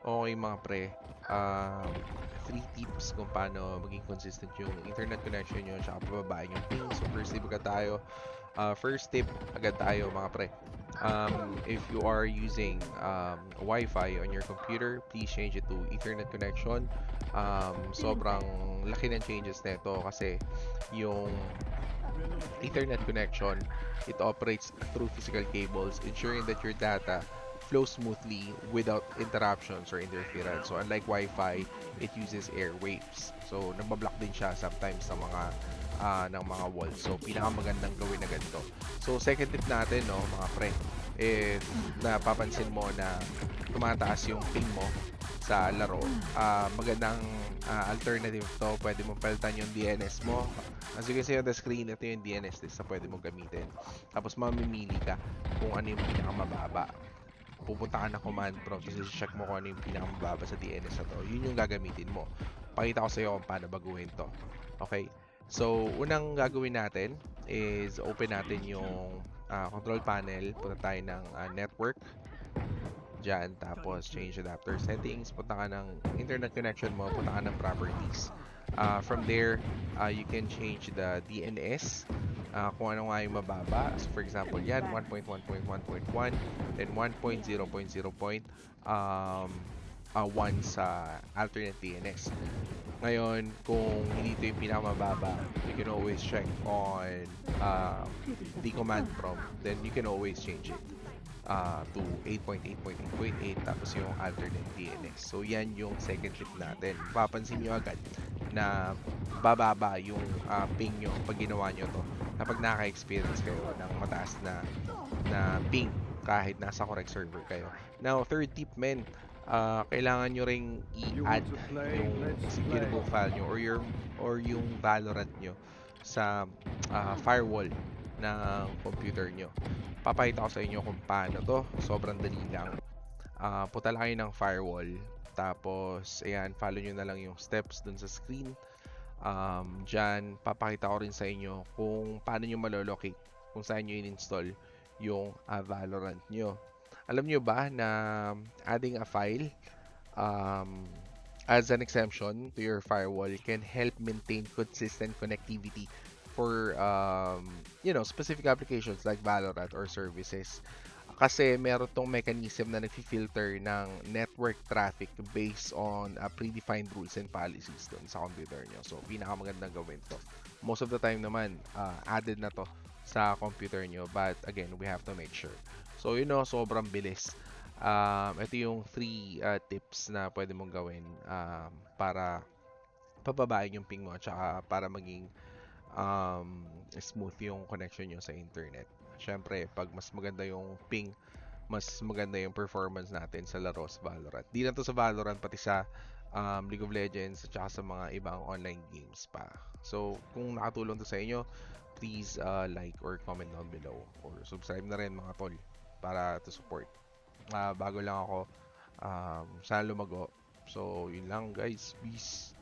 Okay mga pre, um, 3 tips kung paano maging consistent yung internet connection nyo tsaka pababain yung ping. So first tip agad tayo. First tip agad tayo mga pre. If you are using Wi-Fi on your computer, please change it to Ethernet connection. Sobrang laki ng changes nito kasi yung Ethernet connection, it operates through physical cables, ensuring that your data flows smoothly without interruptions or interference. So unlike Wi-Fi, it uses airwaves. So nabablock din siya sometimes ng mga walls. So pinakamagandang gawin na ganito. So second tip natin, no, mga pre, is napapansin mo na tumataas yung ping mo sa laro. Magandang alternative to. Pwede mo palitan yung DNS mo. As you can see on the screen, ito yung DNS list na pwede mong gamitin. Tapos mamimili ka kung ano yung pinakamababa. Pupunta ka ng command prompt, tapos check mo kung ano yung pinakamababa sa DNS na to. Yun yung gagamitin mo. Pakita ko sa iyo kung paano baguhin to. Okay? So, unang gagawin natin is open natin yung control panel. Punta tayo ng network. Diyan, tapos change adapter settings. Punta ka ng internet connection mo. Punta ka ng properties. From there, you can change the DNS. Kung ano nga yung mababa. So, for example, yan, 1.1.1.1, then 1.0.0.1 sa alternate DNS. Ngayon, kung hindi ito yung pinakamababa, you can always check on the command prompt. Then you can always change it to 8.8.8.8 tapos yung alternate DNS. So yan yung second tip natin. Papansin nyo agad na bababa yung ping nyo pag ginawa nyo to kapag naka-experience kayo ng mataas na ping kahit nasa correct server kayo. Now, third tip men, kailangan nyo ring i-add yung executable file nyo or yung Valorant nyo sa firewall ng computer nyo. Papakita ko sa inyo kung paano to. Sobrang dali lang. Punta lang kayo ng firewall. Tapos, ayan, follow nyo na lang yung steps dun sa screen. Dyan, papakita ko rin sa inyo kung paano nyo malolocate, kung saan nyo in-install yung Valorant nyo. Alam nyo ba na adding a file um, as an exemption to your firewall can help maintain consistent connectivity for specific applications like Valorant or services. Kasi meron tong mechanism na nag-filter ng network traffic based on predefined rules and policies doon sa computer nyo. So, pinakamagandang gawin to. Most of the time naman, added na to sa computer nyo. But again, we have to make sure. So, sobrang bilis. Ito yung 3 tips na pwede mong gawin para pababain yung ping mo at saka para maging smooth yung connection nyo sa internet. Siyempre, pag mas maganda yung ping, mas maganda yung performance natin sa laro sa Valorant. Di lang to sa Valorant, pati sa League of Legends at saka sa mga ibang online games pa. So, kung nakatulong to sa inyo, please like or comment down below or subscribe na rin mga tol para to support. Bago lang ako, sana lumago. So, yun lang guys. Peace.